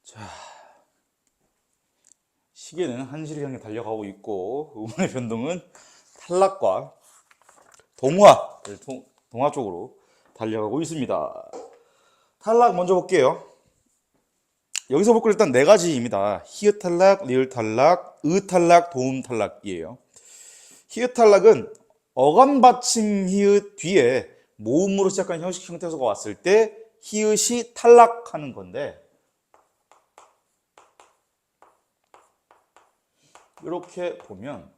자, 시계는 한시를 향해 달려가고 있고 음운의 변동은 탈락과 동화 쪽으로 달려가고 있습니다. 탈락 먼저 볼게요. 여기서 볼 거 일단 네 가지입니다. 히읗 탈락, 리을 탈락, 의 탈락, 도움 탈락이에요. 히읗 탈락은 어감 받침 히읗 뒤에 모음으로 시작하는 형식 형태소가 왔을 때 히읗이 탈락하는 건데, 이렇게 보면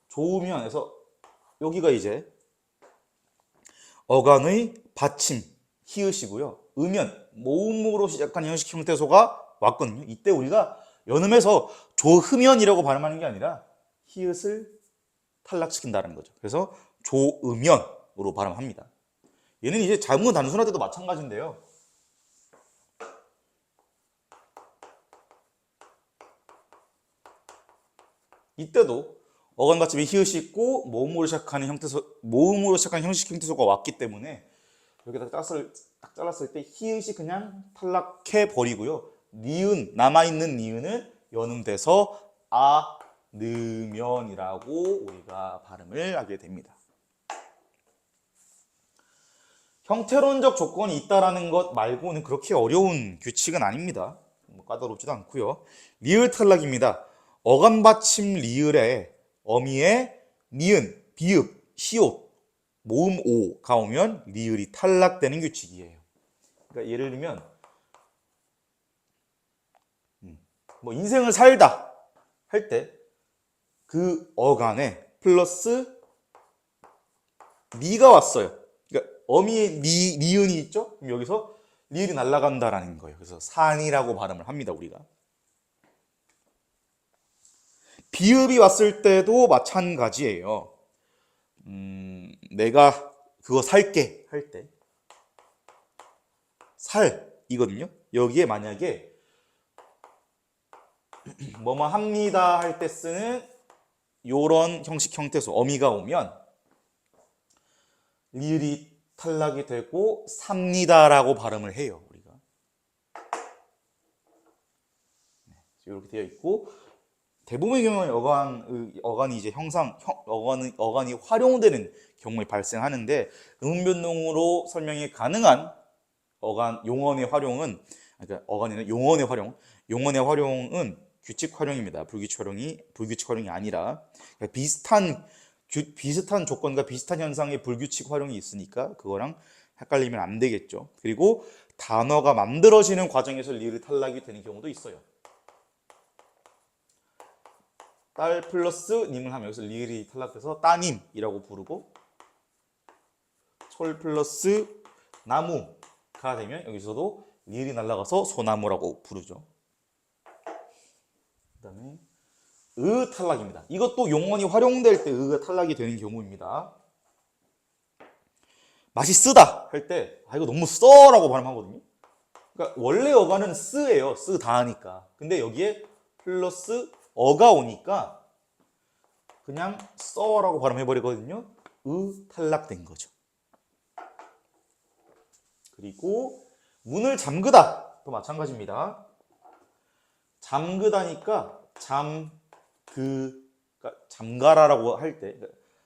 좋으면에서 여기가 이제 어간의 받침 히읗이고요. 음연 모음으로 시작하는 형식 형태소가 왔거든요. 이때 우리가 연음해서 조음연이라고 발음하는 게 아니라 히읗을 탈락시킨다는 거죠. 그래서 조음연으로 발음합니다. 얘는 이제 자문 단순할 때도 마찬가지인데요. 이때도 어간 받침에 히읗이 있고 모음으로 시작하는 형식 형태소가 왔기 때문에 여기다 딱 잘랐을 때 히읗이 그냥 탈락해 버리고요. 니은 남아있는 니은은 연음돼서 아느면이라고 우리가 발음을 하게 됩니다. 형태론적 조건이 있다라는 것 말고는 그렇게 어려운 규칙은 아닙니다. 까다롭지도 않고요. 리을 탈락입니다. 어감 받침 리을에 어미에 니은, 비읍, 시옷, 모음 오가 오면 리을이 탈락되는 규칙이에요. 그러니까 예를 들면 뭐 인생을 살다 할 때 그 어간에 플러스 니가 왔어요. 그러니까 어미에 니은이 있죠? 그럼 여기서 리을이 날아간다라는 거예요. 그래서 산이라고 발음을 합니다, 우리가. 비읍이 왔을 때도 마찬가지예요. 내가 그거 살게 할 때 살이거든요. 여기에 만약에 뭐뭐 합니다 할 때 쓰는 요런 형식 형태소 어미가 오면 리을이 탈락이 되고 삽니다라고 발음을 해요, 우리가. 이렇게 되어 있고, 대부분의 경우는 어간이 이제 어간이 활용되는 경우에 발생하는데, 음운 변동으로 설명이 가능한 어간 용언의 활용은, 그러니까 어간에는 용언의 활용은 규칙 활용입니다. 불규칙 활용이 아니라, 그러니까 비슷한 조건과 비슷한 현상의 불규칙 활용이 있으니까 그거랑 헷갈리면 안 되겠죠. 그리고 단어가 만들어지는 과정에서 리을이 탈락이 되는 경우도 있어요. 딸 플러스 님을 하면 여기서 리을이 탈락돼서 따님이라고 부르고, 솔 플러스 나무가 되면 여기서도 리을이 날아가서 소나무라고 부르죠. 그 다음에 의 탈락입니다. 이것도 용언이 활용될 때 의가 탈락이 되는 경우입니다. 맛있쓰다 할 때 이거 너무 써라고 발음하거든요. 그러니까 원래 어가는 쓰예요. 쓰다 하니까. 근데 여기에 플러스 어가 오니까 그냥 써라고 발음해버리거든요. 의 탈락된 거죠. 그리고 문을 잠그다 또 마찬가지입니다. 잠그다니까 잠가라라고 할 때,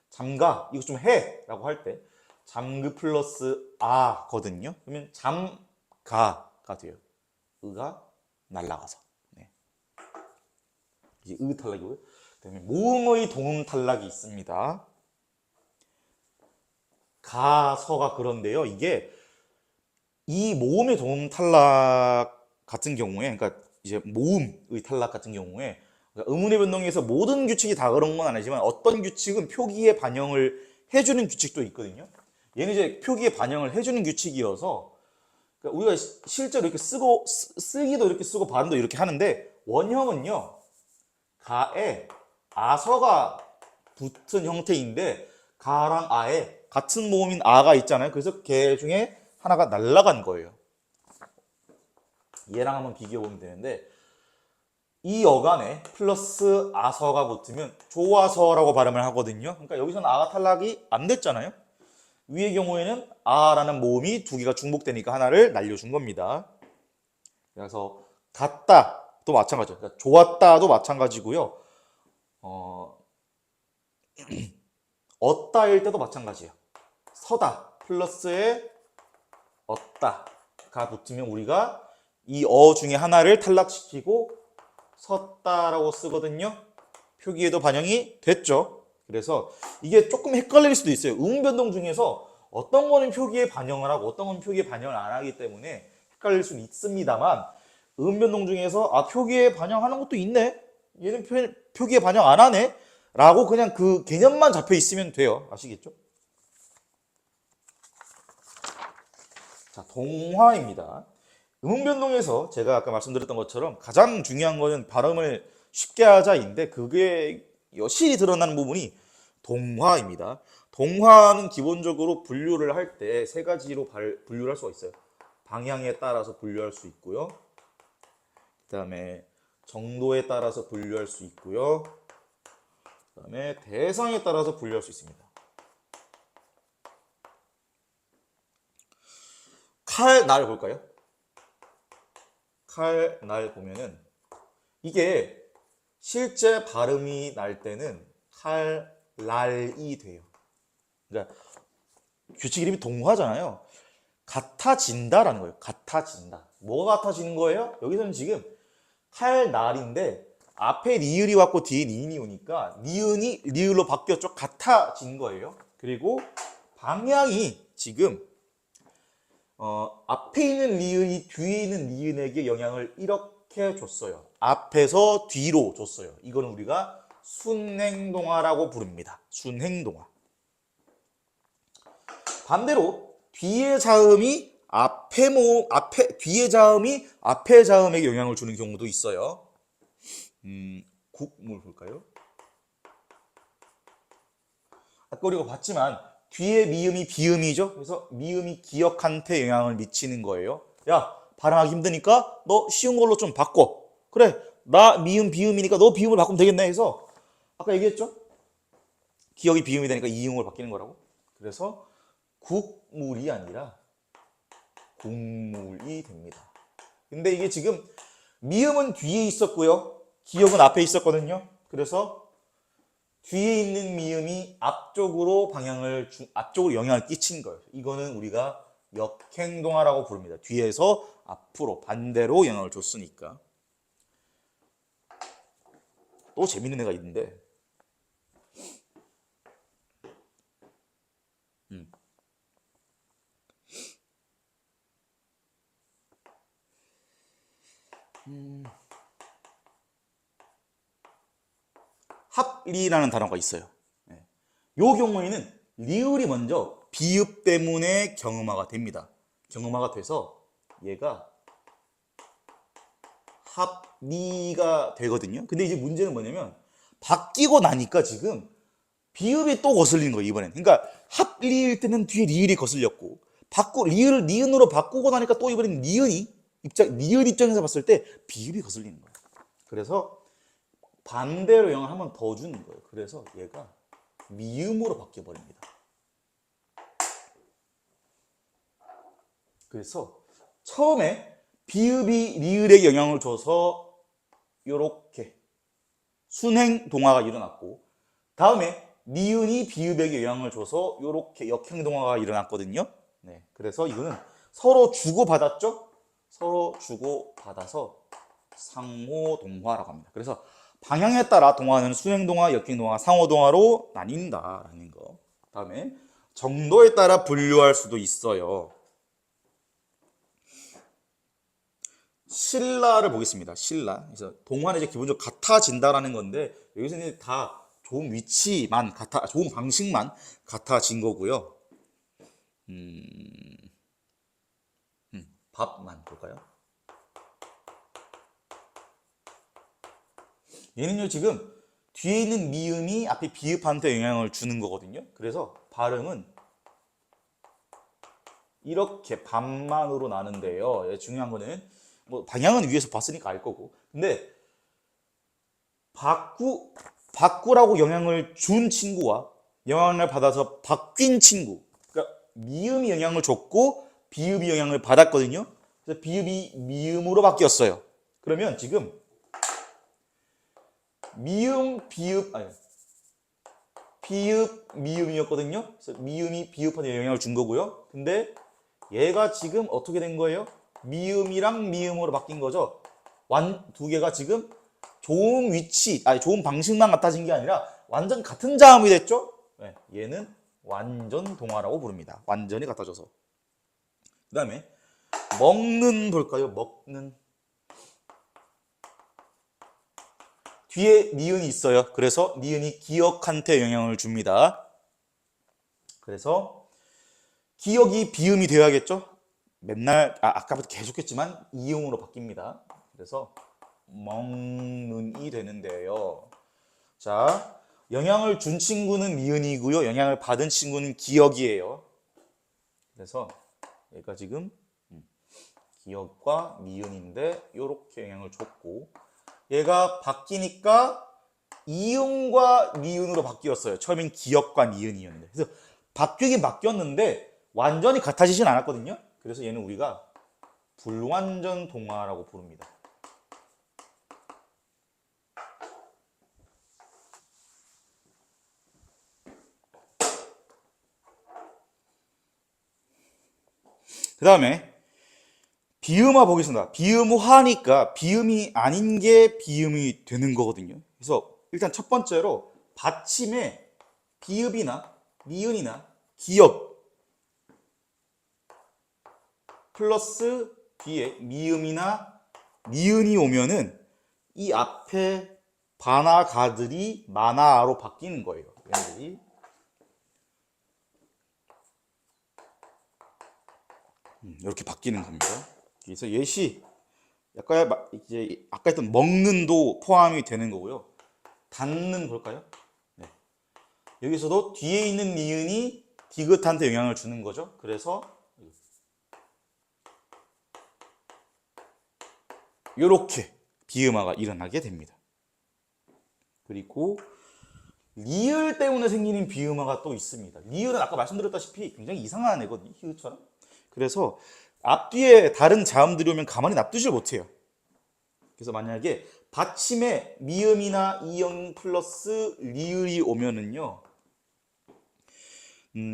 잠가 이거 좀 해라고 할 때 잠그 플러스 아거든요. 그러면 잠가가 돼요. 의가 날라가서. 네. 이게 의 탈락이고요. 그다음에 모음의 동음 탈락이 있습니다. 가서가 그런데요. 이게 이 모음의 동음 탈락 같은 경우에, 그러니까 이제 모음의 탈락 같은 경우에 그러니까 음운의 변동에서 모든 규칙이 다 그런 건 아니지만 어떤 규칙은 표기에 반영을 해주는 규칙도 있거든요. 얘는 이제 표기에 반영을 해주는 규칙이어서 그러니까 우리가 실제로 이렇게 쓰기도 이렇게 쓰고 발음도 이렇게 하는데, 원형은요 가에 아서가 붙은 형태인데 가랑 아에 같은 모음인 아가 있잖아요. 그래서 걔 중에 하나가 날아간 거예요. 얘랑 한번 비교해 보면 되는데, 이 어간에 플러스 아서가 붙으면 조아서라고 발음을 하거든요. 그러니까 여기서는 아가 탈락이 안 됐잖아요. 위의 경우에는 아라는 모음이 두 개가 중복되니까 하나를 날려준 겁니다. 그래서 같다도 마찬가지예요. 그러니까 좋았다도 마찬가지고요. 어, 얻다일 때도 마찬가지예요. 서다 플러스에 얻다가 붙으면 우리가 이 중에 하나를 탈락시키고 섰다라고 쓰거든요. 표기에도 반영이 됐죠. 그래서 이게 조금 헷갈릴 수도 있어요. 변동 중에서 어떤 거는 표기에 반영을 하고 어떤 건 표기에 반영을 안 하기 때문에 헷갈릴 수는 있습니다만 변동 중에서 표기에 반영하는 것도 있네. 얘는 표기에 반영 안 하네. 라고 그냥 그 개념만 잡혀 있으면 돼요. 아시겠죠? 자, 동화입니다. 변동에서 제가 아까 말씀드렸던 것처럼 가장 중요한 거는 발음을 쉽게 하자인데 그게 여실히 드러나는 부분이 동화입니다. 동화는 기본적으로 분류를 할 때 세 가지로 분류를 할 수가 있어요. 방향에 따라서 분류할 수 있고요. 그 다음에 정도에 따라서 분류할 수 있고요. 그 다음에 대상에 따라서 분류할 수 있습니다. 칼날 볼까요? 칼날 보면은 이게 실제 발음이 날 때는 칼날이 돼요. 그러니까 규칙 이름이 동화잖아요. 같아진다라는 거예요. 같아진다. 뭐가 같아지는 거예요? 여기서는 지금 칼날인데 앞에 리을이 왔고 뒤에 니은이 오니까 니은이 리을로 바뀌었죠. 같아진 거예요. 그리고 방향이 지금 앞에 있는 리을이 뒤에 있는 니은에게 영향을 이렇게 줬어요. 앞에서 뒤로 줬어요. 이거는 우리가 순행동화라고 부릅니다. 순행동화. 반대로 뒤에 자음이 뒤에 자음이 앞에 자음에게 영향을 주는 경우도 있어요. 국물 볼까요? 아까 우리가 봤지만 뒤에 미음이 비음이죠. 그래서 미음이 기역한테 영향을 미치는 거예요. 야, 발음하기 힘드니까 너 쉬운 걸로 좀 바꿔. 그래, 나 미음 비음이니까 너 비음을 바꾸면 되겠네 해서 아까 얘기했죠? 기역이 비음이 되니까 이음으로 바뀌는 거라고. 그래서 국물이 아니라 국물이 됩니다. 근데 이게 지금 미음은 뒤에 있었고요. 기역은 앞에 있었거든요. 그래서 뒤에 있는 미음이 앞쪽으로 영향을 끼친 거예요. 이거는 우리가 역행동화라고 부릅니다. 뒤에서 앞으로 반대로 영향을 줬으니까. 또 재밌는 애가 있는데 합리라는 단어가 있어요. 요 경우에는 리을이 먼저 비읍 때문에 경음화가 됩니다. 경음화가 돼서 얘가 합리가 되거든요. 근데 이제 문제는 뭐냐면 바뀌고 나니까 지금 비읍이 또 거슬리는 거예요, 이번엔. 그러니까 합리일 때는 뒤에 리을이 거슬렸고 리을을 니은으로 바꾸고 나니까 또 이번엔 리을 입장에서 봤을 때 비읍이 거슬리는 거예요. 그래서 반대로 영을 한 번 더 주는 거예요. 그래서 얘가 미음으로 바뀌어 버립니다. 그래서 처음에 비읍이 리을에 영향을 줘서 요렇게 순행 동화가 일어났고 다음에 니은이 비읍에게 영향을 줘서 요렇게 역행 동화가 일어났거든요. 네, 그래서 이거는 서로 주고받았죠? 서로 주고받아서 상호 동화라고 합니다. 그래서 방향에 따라 동화는 순행동화, 역행동화, 상호동화로 나뉜다라는 거. 다음에 정도에 따라 분류할 수도 있어요. 신라를 보겠습니다. 신라. 그래서 동화는 이제 기본적으로 같아진다라는 건데 여기서는 다 좋은 위치만 좋은 방식만 같아진 거고요. 밥만 볼까요? 얘는요 지금 뒤에 있는 미음이 앞에 비읍한테 영향을 주는 거거든요. 그래서 발음은 이렇게 반만으로 나는데요. 중요한 거는 뭐 방향은 위에서 봤으니까 알 거고. 근데 바꾸라고 영향을 준 친구와 영향을 받아서 바뀐 친구. 그러니까 미음이 영향을 줬고 비읍이 영향을 받았거든요. 그래서 비읍이 미음으로 바뀌었어요. 그러면 지금 미음, 비읍, 아니, 비읍, 미음이었거든요. 그래서 미음이 비읍한테 영향을 준 거고요. 근데 얘가 지금 어떻게 된 거예요? 미음이랑 미음으로 바뀐 거죠. 두 개가 지금 좋은 위치, 아니 좋은 방식만 같아진 게 아니라 완전 같은 자음이 됐죠? 네, 얘는 완전 동화라고 부릅니다. 완전히 같아져서. 그 다음에 먹는 볼까요? 먹는. 뒤에 니은이 있어요. 그래서 니은이 기억한테 영향을 줍니다. 그래서 기억이 비음이 되어야겠죠? 맨날 아까부터 계속 했지만 이음으로 바뀝니다. 그래서 먹는이 되는데요. 자, 영향을 준 친구는 니은이고요. 영향을 받은 친구는 기억이에요. 그래서 얘가 지금 기억과 니은인데 이렇게 영향을 줬고 얘가 바뀌니까 이음과 니은으로 바뀌었어요. 처음엔 기억과 니은이었는데. 그래서 바뀌긴 바뀌었는데 완전히 같아지진 않았거든요. 그래서 얘는 우리가 불완전 동화라고 부릅니다. 그 다음에 비음화 보겠습니다. 비음화니까 비음이 아닌 게 비음이 되는 거거든요. 그래서 일단 첫 번째로 받침에 비읍이나 니은이나 기억 플러스 뒤에 미음이나 니은이 오면은 이 앞에 바나가들이 마나아로 바뀌는 거예요. 얘네들이. 이렇게 바뀌는 겁니다. 그래서 예시 아까 이제 아까 했던 먹는도 포함이 되는 거고요. 닿는 볼까요? 네. 여기서도 뒤에 있는 니은이 디귿한테 영향을 주는 거죠. 그래서 이렇게 비음화가 일어나게 됩니다. 그리고 리을 때문에 생기는 비음화가 또 있습니다. 리을은 아까 말씀드렸다시피 굉장히 이상한 애거든요. 히읗처럼. 그래서 앞뒤에 다른 자음들이 오면 가만히 놔두질 못해요. 그래서 만약에 받침에 미음이나 이응 플러스 리을이 오면은요,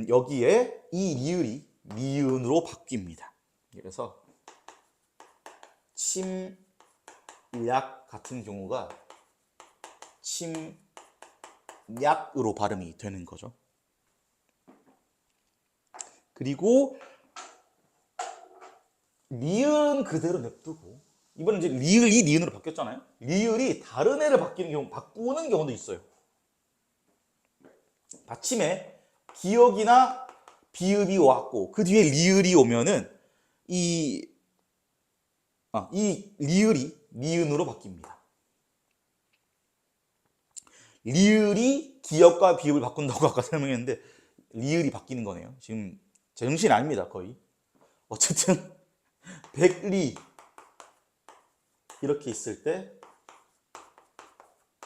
여기에 이 리을이 미은으로 바뀝니다. 그래서 침약 같은 경우가 침약으로 발음이 되는 거죠. 그리고 리을은 그대로 냅두고 이번엔 이제 리을이 니은으로 바뀌었잖아요. 리을이 다른 애를 바꾸는 경우도 있어요. 받침에 기억이나 비읍이 왔고 그 뒤에 리을이 오면은 이 리을이 니은으로 바뀝니다. 리을이 기억과 비읍을 바꾼다고 아까 설명했는데 리을이 바뀌는 거네요. 지금 제정신이 아닙니다, 거의. 어쨌든 백리 이렇게 있을 때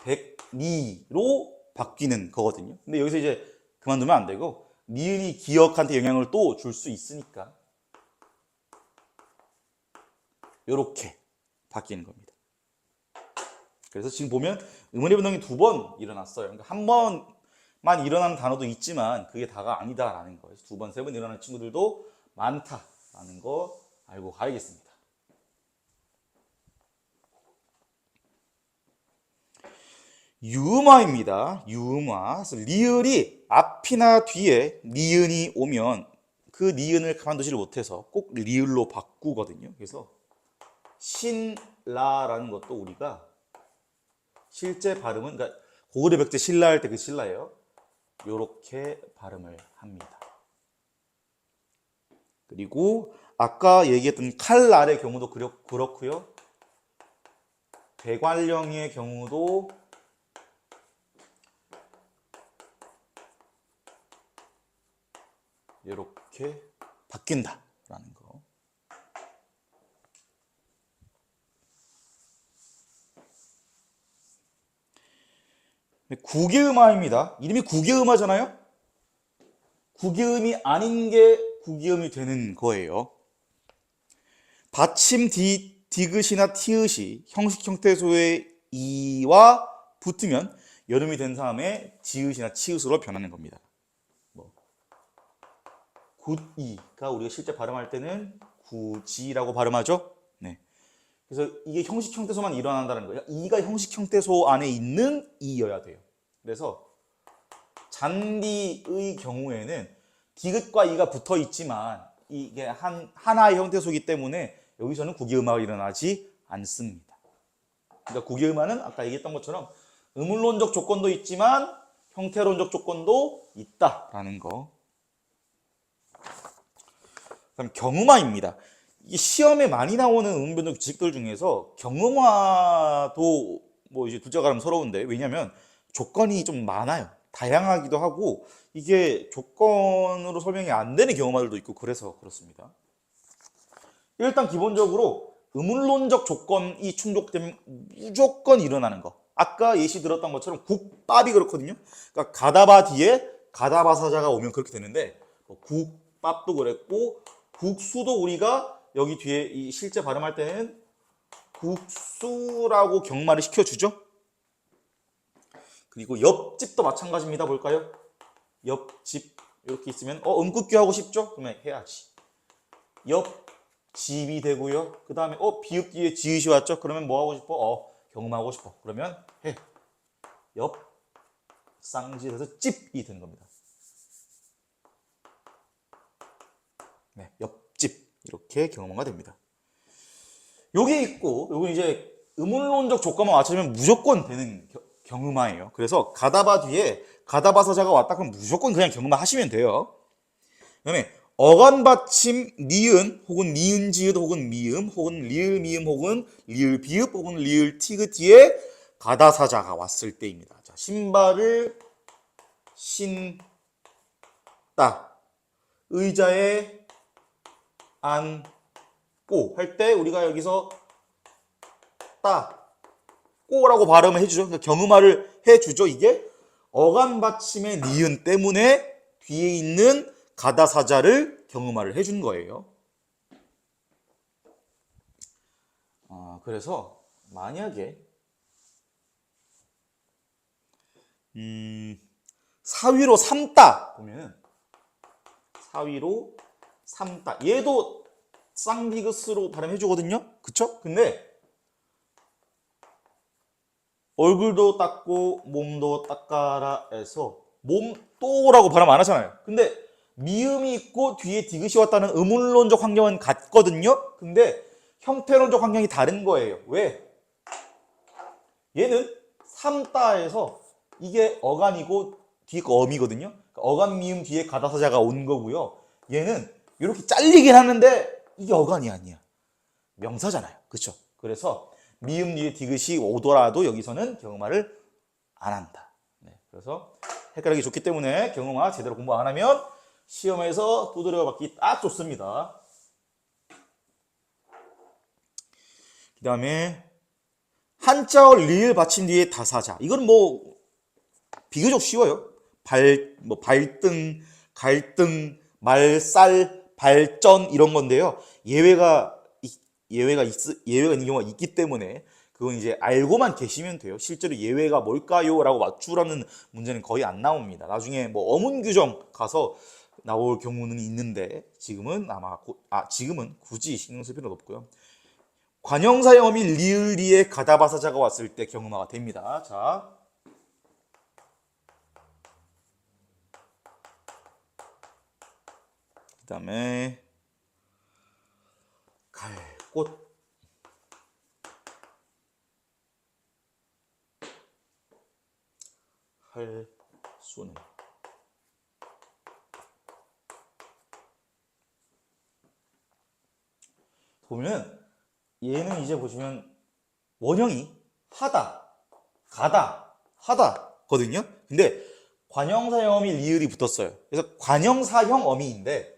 백리로 바뀌는 거거든요. 근데 여기서 이제 그만두면 안 되고 니은이 기억한테 영향을 또 줄 수 있으니까 이렇게 바뀌는 겁니다. 그래서 지금 보면 음운의 변동이 2번 일어났어요. 그러니까 한 번만 일어나는 단어도 있지만 그게 다가 아니다라는 거예요. 2번, 3번 일어나는 친구들도 많다라는 거 알고 가야겠습니다. 유음화입니다. 유음화. 그래서 리을이 앞이나 뒤에 니은이 오면 그 니은을 가만두지를 못해서 꼭 리을로 바꾸거든요. 그래서 신라라는 것도 우리가 실제 발음은 그러니까 고구려 백제 신라 할 때 그 신라예요. 요렇게 발음을 합니다. 그리고 아까 얘기했던 칼날의 경우도 그렇고요. 대관령의 경우도 이렇게 바뀐다라는 거. 구개음화입니다. 이름이 구개음화잖아요. 구개음이 아닌 게 구개음이 되는 거예요. 받침 디귿이나 티읕이 형식 형태소의 이와 붙으면 여름이 된 다음에 지읒이나 치읒으로 변하는 겁니다. 뭐 굿이가 우리가 실제 발음할 때는 구지라고 발음하죠. 네. 그래서 이게 형식 형태소만 일어난다는 거예요. 이가 형식 형태소 안에 있는 이여야 돼요. 그래서 잔디의 경우에는 디귿과 이가 붙어 있지만 이게 하나의 형태소이기 때문에 여기서는 구기음화가 일어나지 않습니다. 그러니까 구기음화는 아까 얘기했던 것처럼 의문론적 조건도 있지만 형태론적 조건도 있다라는 거. 그다음 경음화입니다. 이 시험에 많이 나오는 의문변동 규칙들 중에서 경음화도 뭐 이제 둘째가 가면 서러운데, 왜냐면 조건이 좀 많아요. 다양하기도 하고 이게 조건으로 설명이 안 되는 경음화들도 있고 그래서 그렇습니다. 일단 기본적으로 의문론적 조건이 충족되면 무조건 일어나는 거. 아까 예시 들었던 것처럼 국밥이 그렇거든요. 그러니까 가다바 뒤에 가다바사자가 오면 그렇게 되는데, 국밥도 그랬고 국수도 우리가 여기 뒤에 이 실제 발음할 때는 국수라고 경말을 시켜주죠. 그리고 옆집도 마찬가지입니다. 볼까요? 옆집 이렇게 있으면 음극규 하고 싶죠? 그러면 해야지. 옆집이 되고요. 그 다음에 비읍 뒤에 지읒이 왔죠? 그러면 뭐 하고 싶어? 경음하고 싶어. 그러면 해. 옆 쌍지에서 집이 되는 겁니다. 네, 옆집 이렇게 경음화가 됩니다. 요게 있고, 요건 이제 의문론적 조건만 맞춰주면 무조건 되는 경음화예요. 그래서 가다바 뒤에 가다바사자가 왔다 그러면 무조건 그냥 경음화 하시면 돼요. 그다음에 어간받침 니은 혹은 니은 지읒 혹은 미음 혹은 리을 미음 혹은 리을 비읍 혹은 리을 티귿 뒤에 가다사자가 왔을 때입니다. 자, 신발을 신다, 의자에 앉고 할 때 우리가 여기서 따 꼬라고 발음을 해주죠. 그러니까 경음화를 해주죠. 이게 어간받침의 니은 때문에 뒤에 있는 가다사자를 경음화를 해준 거예요. 그래서 만약에 사위로 삼다 보면은 사위로 삼다, 얘도 쌍디귿으로 발음해 주거든요. 그쵸? 근데 얼굴도 닦고 몸도 닦아라 해서 몸또라고 발음 안 하잖아요. 근데 미음이 있고 뒤에 디귿이 왔다는 의문론적 환경은 같거든요. 근데 형태론적 환경이 다른 거예요. 왜? 얘는 삼다에서 이게 어간이고 뒤에 거 어미거든요. 그러니까 어간 미음 뒤에 가다사자가 온 거고요. 얘는 이렇게 잘리긴 하는데 이게 어간이 아니야. 명사잖아요. 그쵸? 그래서 미음 뒤에 디귿이 오더라도 여기서는 경음화를 안 한다. 네, 그래서 헷갈리기 좋기 때문에 경음화 제대로 공부 안 하면 시험에서 두드려 맞기 딱 좋습니다. 그 다음에 한자어 리을 받침 뒤에 다사자. 이건 뭐 비교적 쉬워요. 발등, 갈등, 말살, 발전 이런 건데요. 예외가 있는 경우가 있기 때문에 그건 이제 알고만 계시면 돼요. 실제로 예외가 뭘까요? 라고 맞추라는 문제는 거의 안 나옵니다. 나중에 뭐 어문 규정 가서 나올 경우는 있는데 지금은 지금은 굳이 신경 쓸 필요는 없고요. 관형사의 어미 리을리에 가다바사자가 왔을 때 경음화가 됩니다. 자, 그 다음에 갈꽃, 할수는 보면 얘는 이제 보시면 원형이 하다, 가다, 하다거든요. 근데 관형사형 어미 리을이 붙었어요. 그래서 관형사형 어미인데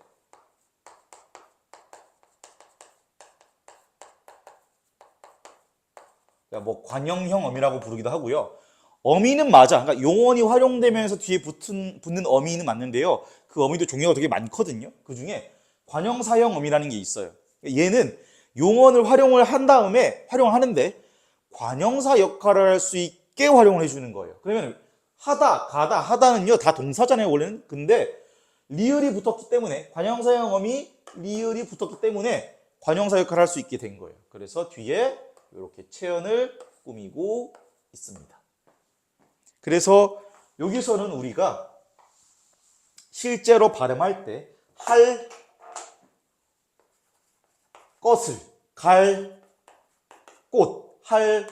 뭐 관형형 어미라고 부르기도 하고요. 어미는 맞아. 그러니까 용언이 활용되면서 뒤에 붙는 어미는 맞는데요. 그 어미도 종류가 되게 많거든요. 그 중에 관형사형 어미라는 게 있어요. 얘는 용언을 활용을 한 다음에 활용하는데 관형사 역할을 할 수 있게 활용을 해주는 거예요. 그러면 하다, 가다, 하다는요 다 동사잖아요 원래는. 근데 리을이 붙었기 때문에 관형사형 어미 리을이 붙었기 때문에 관형사 역할을 할 수 있게 된 거예요. 그래서 뒤에 이렇게 체언을 꾸미고 있습니다. 그래서 여기서는 우리가 실제로 발음할 때 할 것을, 갈 꽃, 할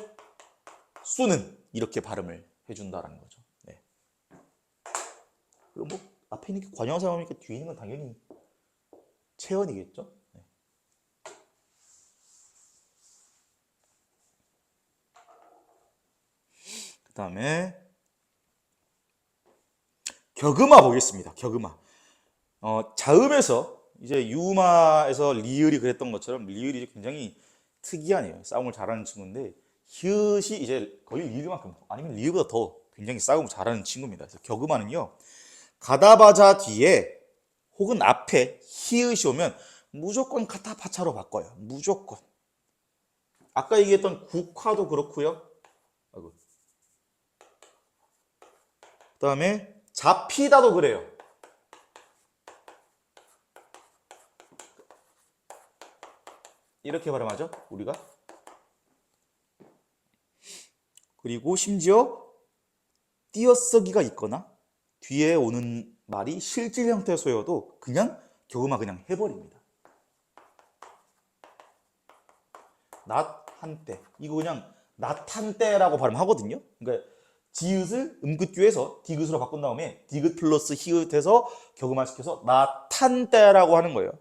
수는 이렇게 발음을 해준다라는 거죠. 네. 그럼 뭐 앞에 있는 게 관형사형이니까 뒤에 있는 건 당연히 체언이겠죠. 네. 그 다음에 격음화 보겠습니다. 격음화. 자음에서 이제 유마에서 리을이 그랬던 것처럼 리을이 굉장히 특이하네요. 싸움을 잘하는 친구인데 히읗이 이제 거의 리을만큼 아니면 리을보다 더 굉장히 싸움을 잘하는 친구입니다. 그래서 격음화는요. 가다바자 뒤에 혹은 앞에 히읗이 오면 무조건 카타파차로 바꿔요. 무조건. 아까 얘기했던 국화도 그렇고요. 그 다음에 잡히다도 그래요. 이렇게 발음하죠, 우리가. 그리고 심지어 띄어쓰기가 있거나 뒤에 오는 말이 실질 형태의 소여도 그냥 격음화 그냥 해버립니다. 낫 한때 이거 그냥 낫 한때라고 발음하거든요. 그러니까 지읒을 음긋규에서 디귿으로 바꾼 다음에 디귿 플러스 히읗해서 격음화 시켜서 낫 한때라고 하는 거예요.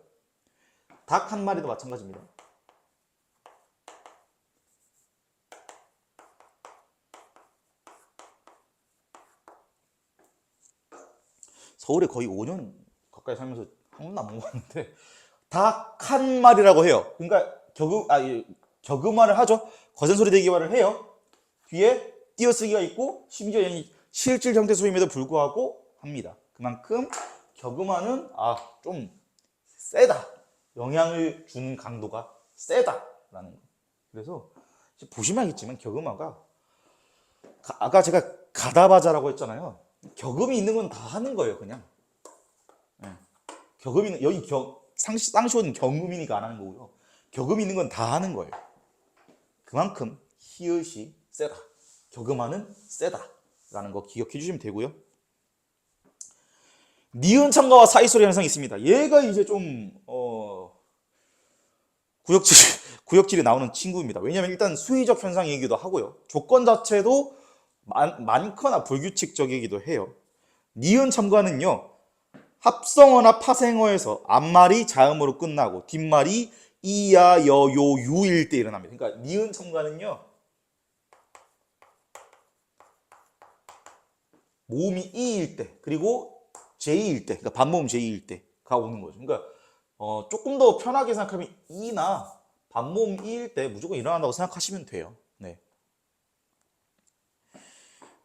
닭 한 마리도 마찬가지입니다. 서울에 거의 5년 가까이 살면서 한 번도 안 먹어봤는데 닭 한 마리라고 해요. 그러니까 격음화를 하죠. 거센소리 대기화를 해요. 뒤에 띄어쓰기가 있고 심지어 실질 형태 소임에도 불구하고 합니다. 그만큼 격음화는 좀 세다. 영향을 주는 강도가 세다라는 거. 그래서 보시면 알겠지만 격음화가 아까 제가 가다바자라고 했잖아요. 격음이 있는 건 다 하는 거예요, 그냥. 네. 격음이 있는 여기 쌍시호는 경음이니까 안 하는 거고요. 격음이 있는 건 다 하는 거예요. 그만큼 히읗이 세다. 격음화는 세다라는 거 기억해 주시면 되고요. 니은 첨가와 사이소리 현상이 있습니다. 얘가 이제 좀 구역질이 나오는 친구입니다. 왜냐하면 일단 수의적 현상이기도 하고요. 조건 자체도 많거나 불규칙적이기도 해요. 니은 첨가는요. 합성어나 파생어에서 앞말이 자음으로 끝나고 뒷말이 이야, 여, 요, 유일 때 일어납니다. 그러니까 니은 첨가는요. 모음이 이일 때 그리고 제이일 때, 그러니까 반모음 제이일 때가 오는 거죠. 그러니까 조금 더 편하게 생각하면 이나 반모음 이일 때 무조건 일어난다고 생각하시면 돼요. 네.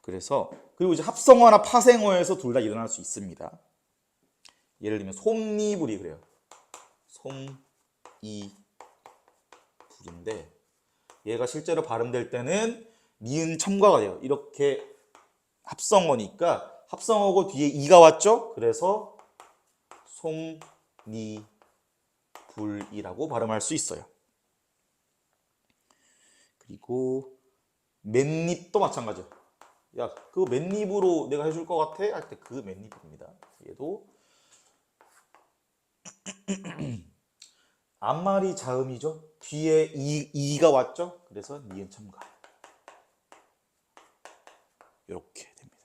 그래서 그리고 이제 합성어나 파생어에서 둘 다 일어날 수 있습니다. 예를 들면 솜니불이 그래요. 솜이불인데 얘가 실제로 발음될 때는 니은 첨가가 돼요. 이렇게 합성어니까 합성어고 뒤에 이가 왔죠? 그래서 솜니불이라고 발음할 수 있어요. 그리고 맨입도 마찬가지예요. 야, 그거 맨입으로 내가 해줄 것 같아? 할 때 그 맨입입니다. 얘도 앞말이 자음이죠. 뒤에 이가 왔죠. 그래서 니은 첨가. 이렇게 됩니다.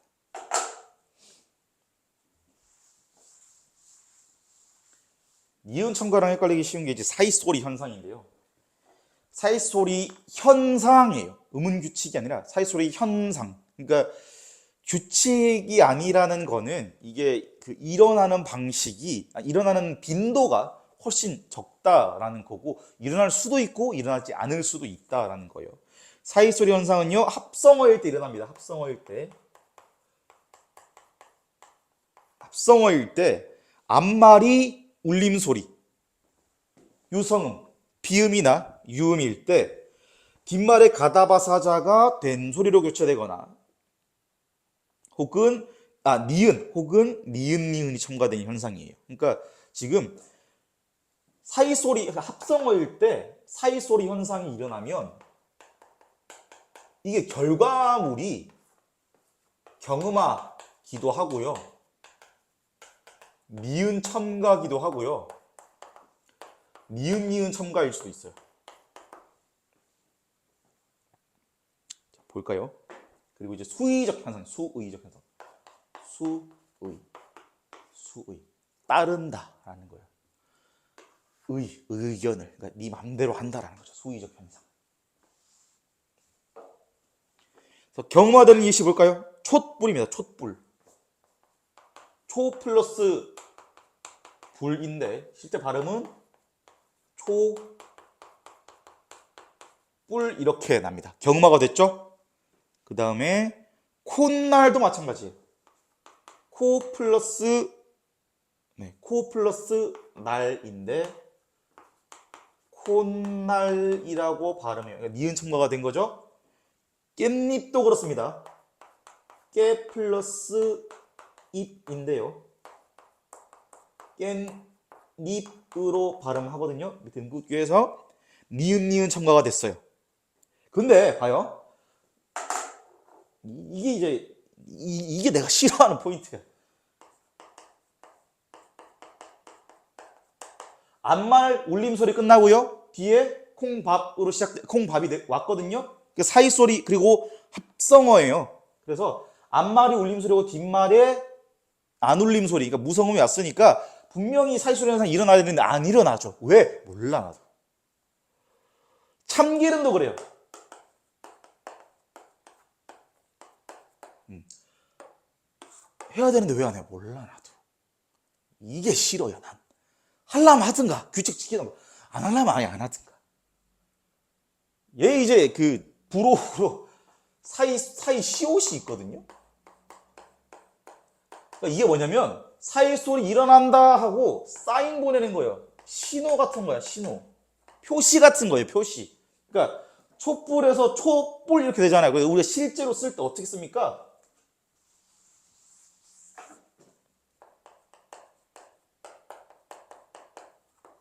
니은 첨가랑 헷갈리기 쉬운 게 이제 사이소리 현상인데요. 사이소리 현상이에요. 음운 규칙이 아니라 사이소리 현상. 그러니까 규칙이 아니라는 거는 이게 그 일어나는 방식이 일어나는 빈도가 훨씬 적다라는 거고 일어날 수도 있고 일어나지 않을 수도 있다라는 거예요. 사이소리 현상은요. 합성어일 때 일어납니다. 합성어일 때 앞말이 울림소리 유성음 비음이나 유음일 때 뒷말의 가다바사자가 된 소리로 교체되거나 혹은 니은 혹은 니은이 첨가된 현상이에요. 그러니까 지금 사이소리 합성어일 때 사이소리 현상이 일어나면 이게 결과물이 경음하기도 하고요. 니은 첨가기도 하고요. 니은 첨가일 수도 있어요. 자, 볼까요? 그리고 이제 수의적 현상, 수의적 현상. 수의. 따른다라는 거예요. 의견을, 그러니까 네 맘대로 한다라는 거죠. 수의적 현상. 그래서 경음화되는 예시 볼까요? 촛불입니다. 촛불. 초 플러스 불인데 실제 발음은 촛불 이렇게 납니다. 경음화가 됐죠? 그 다음에 콧날도 마찬가지예요. 코 플러스 날인데 콧날이라고 발음해요. 그러니까 니은 첨가가 된 거죠. 깻잎도 그렇습니다. 깨 플러스 잎인데요. 깻잎으로 발음하거든요. 밑에 음구에서 니은 첨가가 됐어요. 근데 봐요. 이게 내가 싫어하는 포인트야. 암말 울림소리 끝나고요. 뒤에 콩밥이 왔거든요. 그 사이 소리 그리고 합성어예요. 그래서 앞말이 울림소리고 뒷말에 안 울림소리, 그러니까 무성음이 왔으니까 분명히 사이 소리 현상이 일어나야 되는데 안 일어나죠. 왜? 몰라 나도. 참기름도 그래요. 해야 되는데 왜 안 해? 몰라 나도. 이게 싫어요 난. 하려면 하든가 규칙 지키든가 안 하려면 아예 안 하든가. 얘 이제 그 불호로 사이 시옷이 있거든요. 그러니까 이게 뭐냐면 사이 소리 일어난다 하고 사인 보내는 거예요. 신호 같은 거야. 신호. 표시 같은 거예요. 표시. 그러니까 촛불에서 촛불 이렇게 되잖아요. 그래서 우리가 실제로 쓸 때 어떻게 씁니까?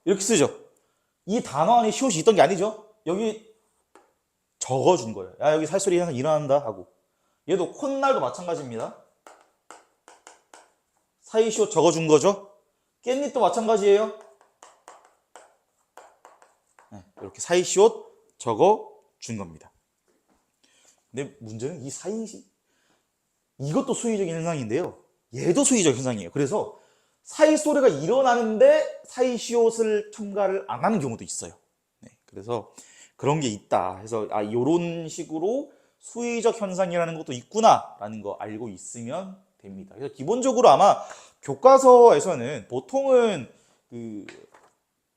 이렇게 쓰죠. 이 단어 안에 시옷이 있던 게 아니죠. 여기 적어준 거예요. 야, 여기 살소리 현상 일어난다 하고. 얘도 콧날도 마찬가지입니다. 사이시옷 적어준 거죠. 깻잎도 마찬가지예요. 네, 이렇게 사이시옷 적어준 겁니다. 근데 문제는 이 사이시 이것도 수의적인 현상인데요. 얘도 수의적 현상이에요. 그래서 사이 소리가 일어나는데 사이시옷을 첨가를 안 하는 경우도 있어요. 네, 그래서 그런 게 있다. 해서 이런 식으로 수의적 현상이라는 것도 있구나라는 거 알고 있으면 됩니다. 그래서 기본적으로 아마 교과서에서는 보통은 그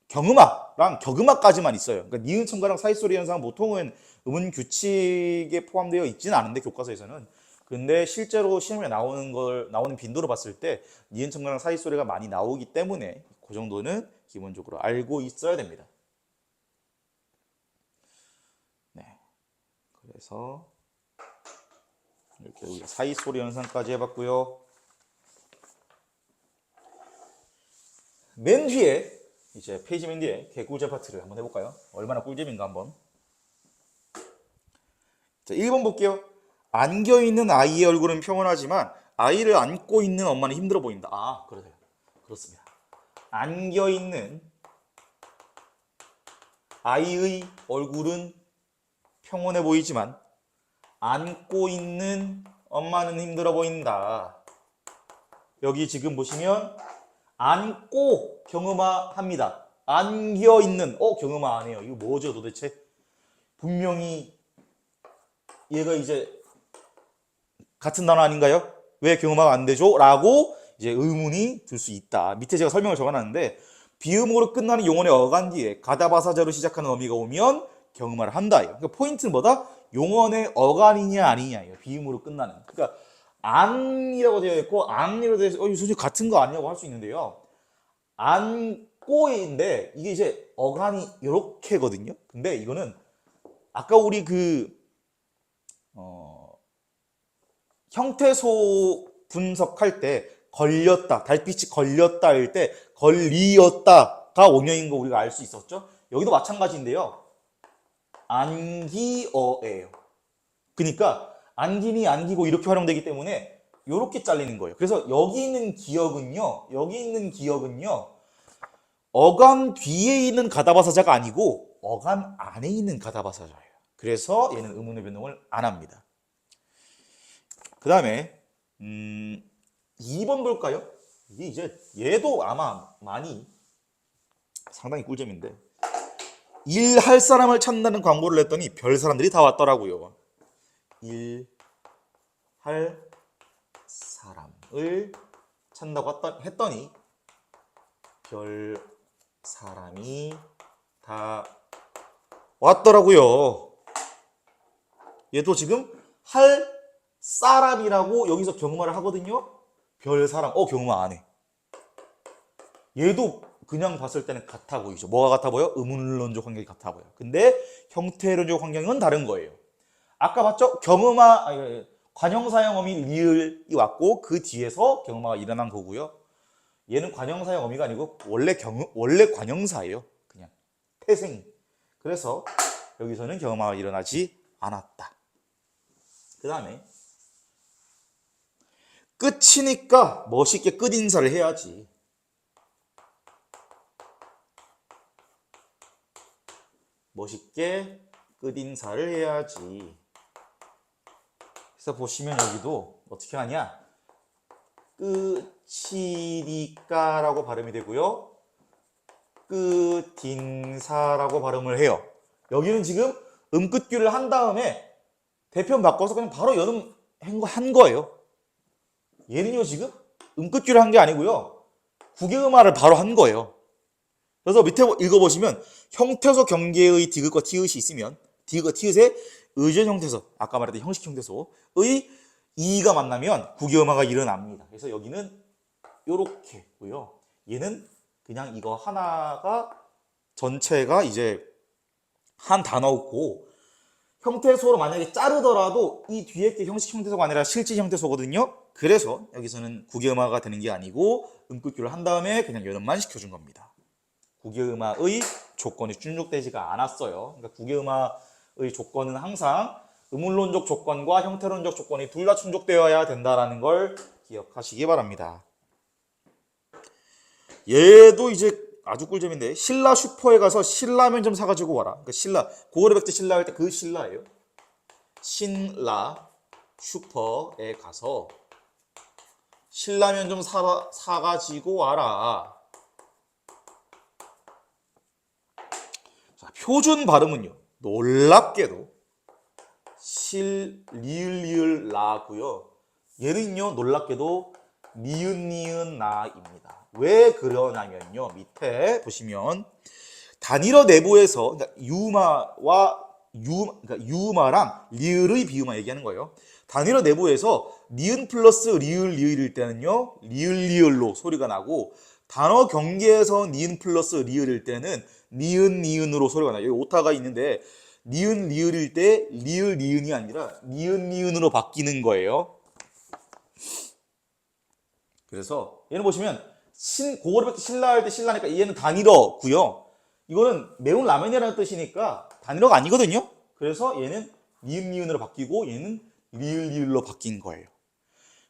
경음악랑 격음악까지만 있어요. 그러니까 니은 첨가랑 사이 소리 현상 보통은 음운 규칙에 포함되어 있지는 않은데 교과서에서는. 근데 실제로 시험에 나오는 빈도로 봤을 때 니은 첨가랑 사이 소리가 많이 나오기 때문에 그 정도는 기본적으로 알고 있어야 됩니다. 네. 그래서 이렇게 우리가 사이 소리 현상까지 해봤고요. 맨 뒤에 이제 페이지 맨 뒤에 개꿀잼 파트를 한번 해볼까요? 얼마나 꿀잼인가 한번. 자, 1번 볼게요. 안겨있는 아이의 얼굴은 평온하지만 아이를 안고 있는 엄마는 힘들어 보인다. 그러세요. 그렇습니다. 안겨있는 아이의 얼굴은 평온해 보이지만 안고 있는 엄마는 힘들어 보인다. 여기 지금 보시면 안고 경음화합니다. 안겨있는 경음화 안 해요. 이거 뭐죠 도대체? 분명히 얘가 이제 같은 단어 아닌가요? 왜 경음화가 안 되죠? 라고 이제 의문이 들 수 있다. 밑에 제가 설명을 적어놨는데 비음으로 끝나는 용언의 어간 뒤에 가다바사자로 시작하는 어미가 오면 경음화를 한다. 그러니까 포인트는 뭐다? 용언의 어간이냐 아니냐예요. 비음으로 끝나는. 그러니까 안이라고 되어 있고 안이라고 되어 있고 솔직히 같은 거 아니냐고 할 수 있는데요. 안 꼬인데 이게 이제 어간이 이렇게거든요. 근데 이거는 아까 우리 형태소 분석할 때 걸렸다, 달빛이 걸렸다 할 때 걸리었다가 원형인 거 우리가 알 수 있었죠? 여기도 마찬가지인데요. 안기어예요. 그러니까 안기니 안기고 이렇게 활용되기 때문에 이렇게 잘리는 거예요. 그래서 여기 있는 기억은요. 어간 뒤에 있는 가다바사자가 아니고 어간 안에 있는 가다바사자예요. 그래서 얘는 의문의 변동을 안 합니다. 그 다음에 2번 볼까요? 이게 이제 얘도 아마 많이 상당히 꿀잼인데 일할 사람을 찾는다는 광고를 냈더니 별 사람들이 다 왔더라고요. 일할 사람을 찾는다고 했더니 별 사람이 다 왔더라고요. 얘도 지금 할 사람이라고 여기서 경음화를 하거든요. 별 사람, 경음화 안 해. 얘도 그냥 봤을 때는 같아 보이죠. 뭐가 같아 보여? 의문론적 환경이 같아 보여. 근데 형태론적 환경은 다른 거예요. 아까 봤죠? 관형사형 어미 리을이 왔고 그 뒤에서 경음화가 일어난 거고요. 얘는 관형사형 어미가 아니고 원래 관형사예요. 그냥 태생. 그래서 여기서는 경음화가 일어나지 않았다. 그 다음에 끝이니까 멋있게 끝인사를 해야지. 멋있게 끝인사를 해야지. 그래서 보시면 여기도 어떻게 하냐? 끝이니까라고 발음이 되고요. 끝인사라고 발음을 해요. 여기는 지금 음끝귀를 한 다음에 대편 바꿔서 그냥 바로 연음 한 거예요. 얘는요 지금 음끝귀를 한 게 아니고요. 국외음화를 바로 한 거예요. 그래서 밑에 읽어보시면 형태소 경계의 디귿과 티읕이 있으면 디귿과 티읕의 의존 형태소, 아까 말했던 형식 형태소의 이가 만나면 국외음화가 일어납니다. 그래서 여기는 요렇게고요. 얘는 그냥 이거 하나가 전체가 이제 한 단어고 형태소로 만약에 자르더라도 이 뒤에 게 형식 형태소가 아니라 실질 형태소거든요. 그래서 여기서는 국외음화가 되는 게 아니고 음끝귀를 한 다음에 그냥 연음만 시켜준 겁니다. 국외음화의 조건이 충족되지가 않았어요. 그러니까 국외음화의 조건은 항상 의문론적 조건과 형태론적 조건이 둘 다 충족되어야 된다는 걸 기억하시기 바랍니다. 얘도 이제 아주 꿀잼인데 신라 슈퍼에 가서 신라면 좀 사가지고 와라. 그러니까 신라 고구려 백제 신라 할 때 그 신라예요. 신라 슈퍼에 가서 신라면 좀 사가지고 와라. 자, 표준 발음은요. 놀랍게도 리을 라고요. 얘는요 놀랍게도 니은 나입니다. 왜 그러냐면요. 밑에 보시면 단일어 내부에서 그러니까 유마랑 리을의 비유마 얘기하는 거예요. 단일어 내부에서 니은 플러스 리을일 때는요. 리을로 소리가 나고 단어 경계에서 니은 플러스 리을일 때는 니은으로 소리가 나요. 여기 오타가 있는데 니은 리을일 때 리은이 아니라 니은으로 바뀌는 거예요. 그래서 얘는 보시면 고구려 백제 신라 할 때 신라니까 얘는 단일어고요. 이거는 매운 라면이라는 뜻이니까 단일어가 아니거든요. 그래서 얘는 니은으로 바뀌고 얘는 리을로 바뀐 거예요.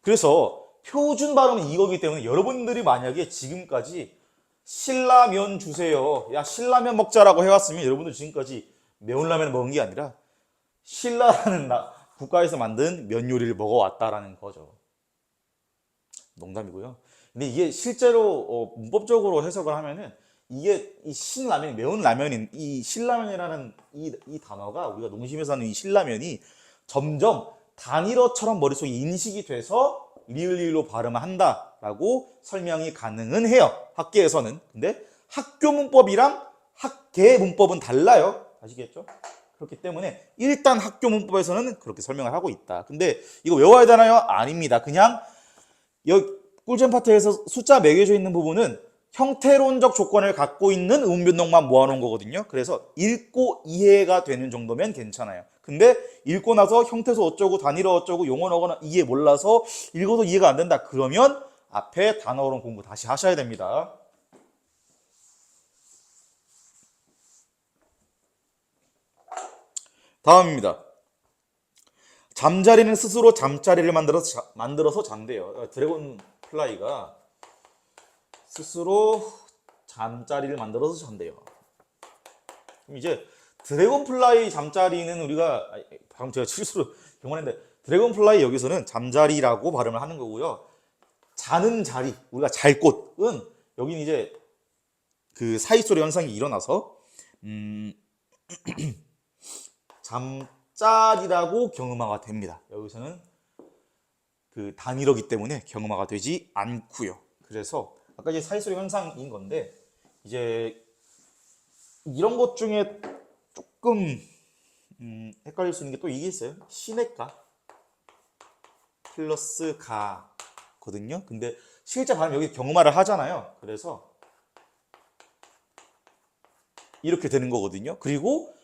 그래서 표준 발음은 이거기 때문에 여러분들이 만약에 지금까지 신라면 주세요. 야 신라면 먹자라고 해왔으면 여러분들 지금까지 매운 라면을 먹은 게 아니라 신라라는 국가에서 만든 면 요리를 먹어왔다라는 거죠. 농담이고요. 근데 이게 실제로 문법적으로 해석을 하면은 이게 이 신라면이 매운 라면인 이 신라면이라는 이 단어가 우리가 농심에서 하는 이 신라면이 점점 단일어처럼 머릿속에 인식이 돼서 리을로 발음을 한다라고 설명이 가능은 해요. 학계에서는. 근데 학교 문법이랑 학계 문법은 달라요. 아시겠죠? 그렇기 때문에 일단 학교 문법에서는 그렇게 설명을 하고 있다. 근데 이거 외워야 되나요? 아닙니다. 그냥 여기 꿀잼 파트에서 숫자 매겨져 있는 부분은 형태론적 조건을 갖고 있는 의문변동만 모아놓은 거거든요. 그래서 읽고 이해가 되는 정도면 괜찮아요. 근데 읽고 나서 형태소 어쩌고 단위로 어쩌고 용어 어거나 이해 몰라서 읽어도 이해가 안 된다. 그러면 앞에 단어론 공부 다시 하셔야 됩니다. 다음입니다. 잠자리는 스스로 잠자리를 만들어서 잔대요. 드래곤 플라이가 스스로 잠자리를 만들어서 잔대요. 그럼 이제 드래곤 플라이 잠자리는 우리가 방금 제가 실수로 경험했는데 드래곤 플라이 여기서는 잠자리라고 발음을 하는 거고요. 자는 자리, 우리가 잘 곳은 여기는 이제 그 사이소리 현상이 일어나서 잠자리라고 경음화가 됩니다. 여기서는 그 단위로기 때문에 경음화가 되지 않고요. 그래서 아까 이제 사이소리 현상인 건데 이제 이런 것 중에 조금 헷갈릴 수 있는 게 또 이게 있어요. 시냇가 플러스 가거든요. 근데 실제 발음 여기 경음화를 하잖아요. 그래서 이렇게 되는 거거든요. 그리고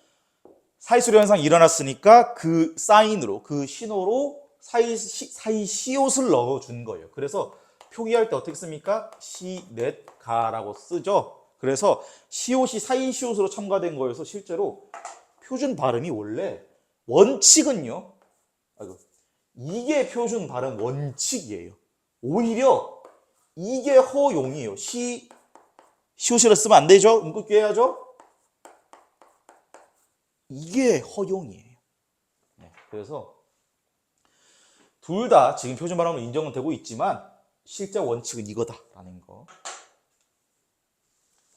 사이소리 현상이 일어났으니까 그 사인으로 그 신호로 사이 시옷을 넣어준 거예요. 그래서 표기할 때 어떻게 씁니까? 시냇가라고 쓰죠. 그래서 시옷이 사이 시옷으로 첨가된 거여서 실제로 표준 발음이 원래 원칙은요. 아이고, 이게 표준 발음 원칙이에요. 오히려 이게 허용이에요. 시옷이라 쓰면 안 되죠. 음극기 해야죠. 이게 허용이에요. 네, 그래서 둘 다 지금 표준 발음으로 인정은 되고 있지만 실제 원칙은 이거다라는 거.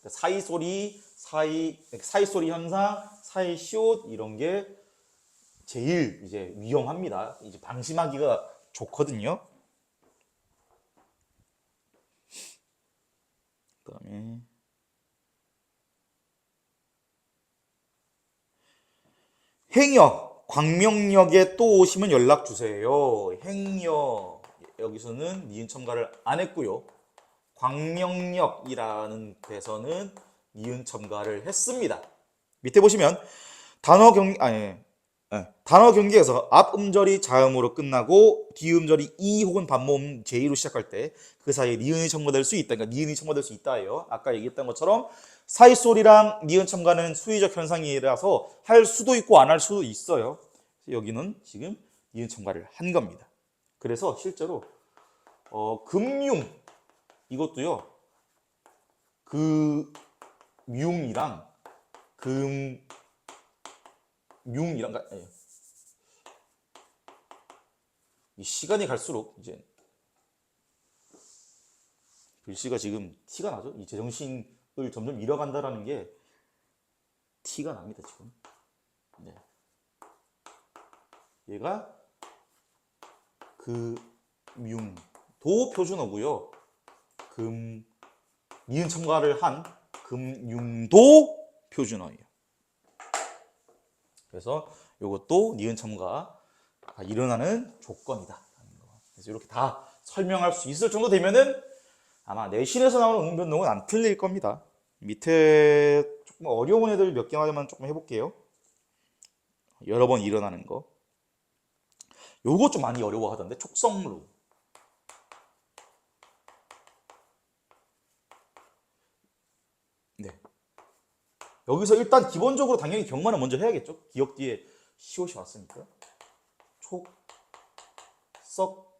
사이소리 현상, 사이 시옷 이런 게 제일 이제 위험합니다. 이제 방심하기가 좋거든요. 그다음에 행여 광명역에 또 오시면 연락 주세요. 행여 여기서는 니은 첨가를 안 했고요. 광명역이라는 데서는 니은 첨가를 했습니다. 밑에 보시면 단어 경계에서 앞 음절이 자음으로 끝나고 뒤 음절이 이 혹은 반모음 제이로 시작할 때 그 사이에 니은이 첨가될 수 있다. 그러니까 니은이 첨가될 수 있다예요. 아까 얘기했던 것처럼 사이소리랑 니은 첨가는 수의적 현상이라서 할 수도 있고 안 할 수도 있어요. 여기는 지금 니은 첨가를 한 겁니다. 그래서 실제로 금융 이것도요. 그 융이랑 금융이랑 이 시간이 갈수록 이제 글씨가 지금 티가 나죠. 이 제정신을 점점 잃어간다라는 게 티가 납니다 지금. 네. 얘가 금융도 표준어고요. 니은 첨가를 한 금융도 표준어예요. 그래서 이것도 니은 첨가가 일어나는 조건이다. 그래서 이렇게 다 설명할 수 있을 정도 되면은 아마 내신에서 나오는 응변동은 안 틀릴 겁니다. 밑에 조금 어려운 애들 몇 개만 조금 해볼게요. 여러 번 일어나는 거. 요거 좀 많이 어려워하던데 촉성루. 네. 여기서 일단 기본적으로 당연히 경만은 먼저 해야겠죠. 기역 뒤에 시옷이 왔으니까. 촉, 썩,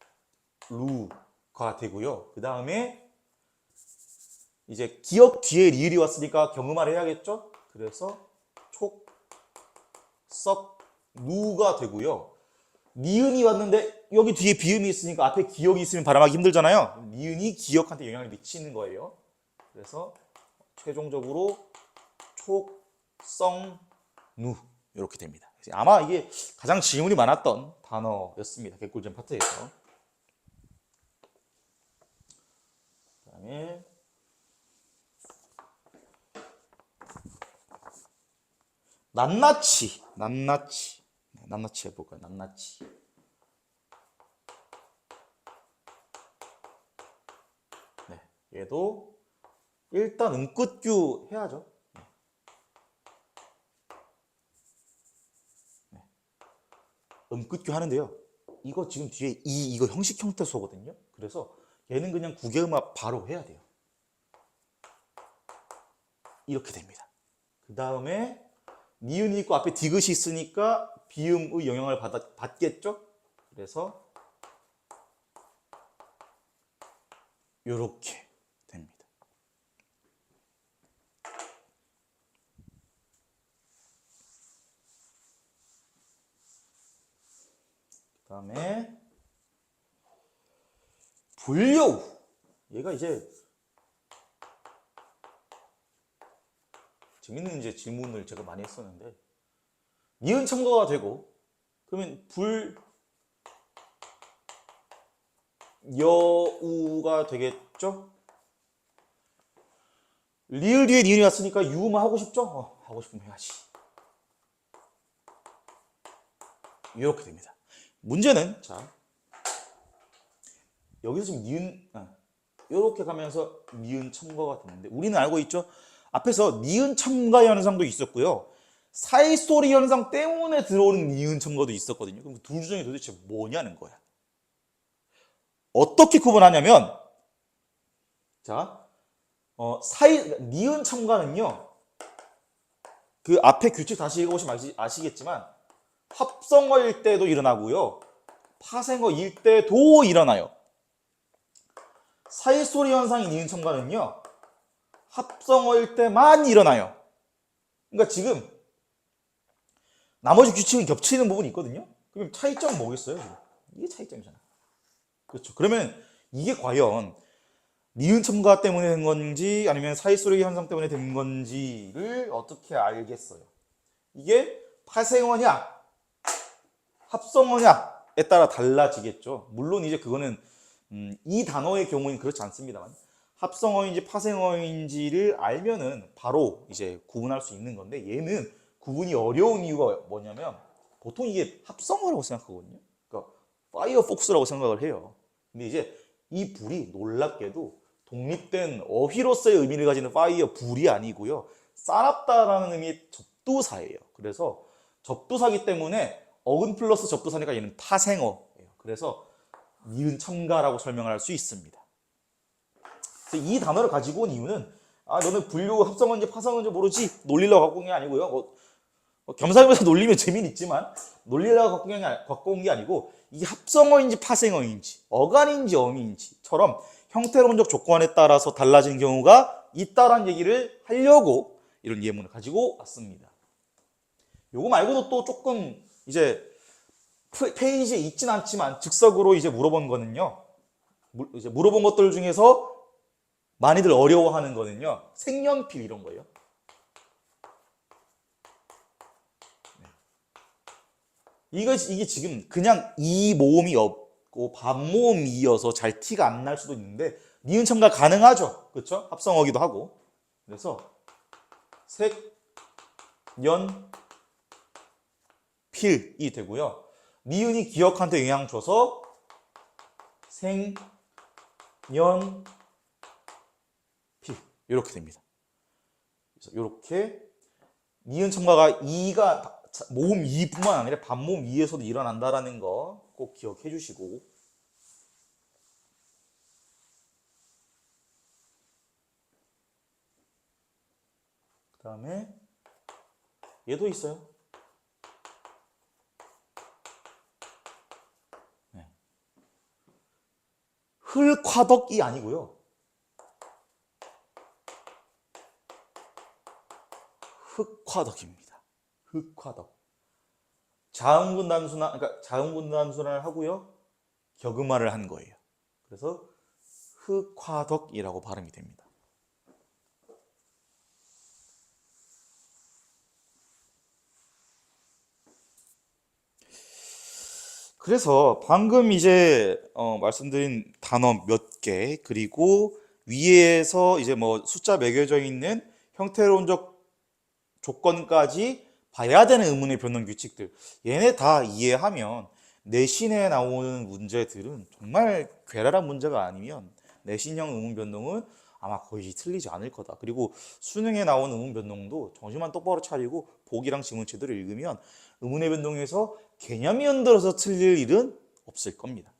루가 되고요. 그 다음에 이제 기역 뒤에 리을이 왔으니까 경음화를 해야겠죠. 그래서 촉, 썩, 루가 되고요. 니은이 왔는데 여기 뒤에 비음이 있으니까 앞에 기역이 있으면 발음하기 힘들잖아요. 니은이 기역한테 영향을 미치는 거예요. 그래서 최종적으로 촉, 성, 누 이렇게 됩니다. 아마 이게 가장 질문이 많았던 단어였습니다. 개꿀잼 파트에서. 그다음에 낱낱이 해볼까요? 낱낱이. 네, 얘도 일단 음끝규 해야죠. 음끝규 하는데요. 이거 지금 뒤에 이거 형식 형태소거든요. 그래서 얘는 그냥 구개음합 바로 해야 돼요. 이렇게 됩니다. 그 다음에 니은이 있고 앞에 디귿이 있으니까 비음의 영향을 받겠죠? 그래서 이렇게 됩니다. 그 다음에 불여우. 얘가 이제 재밌는 이제 질문을 제가 많이 했었는데 니은 첨가가 되고 그러면 불여우가 되겠죠? 리을 뒤에 니은이 왔으니까 유만 하고 싶죠? 하고 싶으면 해야지. 이렇게 됩니다. 문제는 자 여기서 지금 니은 이렇게 가면서 니은 첨가가 되는데 우리는 알고 있죠? 앞에서 니은 첨가 현상도 있었고요. 사이소리 현상 때문에 들어오는 니은 첨가도 있었거든요. 그럼 둘 중에 도대체 뭐냐는 거야. 어떻게 구분하냐면 자 니은 첨가는요. 그 앞에 규칙 다시 읽어보시면 아시겠지만 합성어일 때도 일어나고요. 파생어일 때도 일어나요. 사이소리 현상인 니은 첨가는요. 합성어일 때만 일어나요. 그러니까 지금 나머지 규칙은 겹치는 부분이 있거든요. 그럼 차이점은 뭐겠어요? 이게 차이점이잖아. 그렇죠. 그러면 이게 과연 니은 첨가 때문에 된 건지 아니면 사이소리 현상 때문에 된 건지를 어떻게 알겠어요? 이게 파생어냐 합성어냐에 따라 달라지겠죠. 물론 이제 그거는 이 단어의 경우는 그렇지 않습니다만 합성어인지 파생어인지를 알면은 바로 이제 구분할 수 있는 건데 얘는 구분이 어려운 이유가 뭐냐면 보통 이게 합성어라고 생각하거든요. 그러니까 파이어폭스라고 생각을 해요. 근데 이제 이 불이 놀랍게도 독립된 어휘로서의 의미를 가지는 파이어 불이 아니고요. 싸납다라는 의미의 접두사예요. 그래서 접두사기 때문에 어근 플러스 접두사니까 얘는 파생어예요. 그래서 니은 첨가라고 설명을 할 수 있습니다. 이 단어를 가지고 온 이유는 너는 분류 합성어인지 파생어인지 모르지 놀리려고 갖고 온 게 아니고요. 겸사겸사 놀리면 재미는 있지만 놀리려고 갖고 온 게 아니고 이게 합성어인지 파생어인지 어간인지 어미인지처럼 형태론적 조건에 따라서 달라지는 경우가 있다라는 얘기를 하려고 이런 예문을 가지고 왔습니다. 요거 말고도 또 조금 이제 페이지에 있진 않지만 즉석으로 이제 물어본 거는요. 이제 물어본 것들 중에서 많이들 어려워하는 거는요. 색연필 이런 거예요. 이게 지금 그냥 이 모음이 없고 반모음이 이어서 잘 티가 안 날 수도 있는데 니은 첨가 가능하죠. 그렇죠? 합성어기도 하고. 그래서 색, 연, 필이 되고요. 니은이 기억한테 영향 줘서 생, 연, 필 이렇게 됩니다. 그래서 이렇게 니은 첨가가 모음 2뿐만 아니라 반모음 2에서도 일어난다라는 거 꼭 기억해 주시고 그 다음에 얘도 있어요. 네. 흘화덕이 아니고요. 흑화덕입니다. 흑화덕. 자음군 단순화, 그러니까 자음군 단순화를 하고요. 격음화를 한 거예요. 그래서 흑화덕이라고 발음이 됩니다. 그래서 방금 이제 말씀드린 단어 몇 개 그리고 위에서 이제 뭐 숫자 매겨져 있는 형태론적 조건까지 봐야 되는 의문의 변동 규칙들 얘네 다 이해하면 내신에 나오는 문제들은 정말 괴랄한 문제가 아니면 내신형 의문 변동은 아마 거의 틀리지 않을 거다. 그리고 수능에 나온 의문 변동도 정신만 똑바로 차리고 보기랑 지문 제대로 읽으면 의문의 변동에서 개념이 흔들어서 틀릴 일은 없을 겁니다.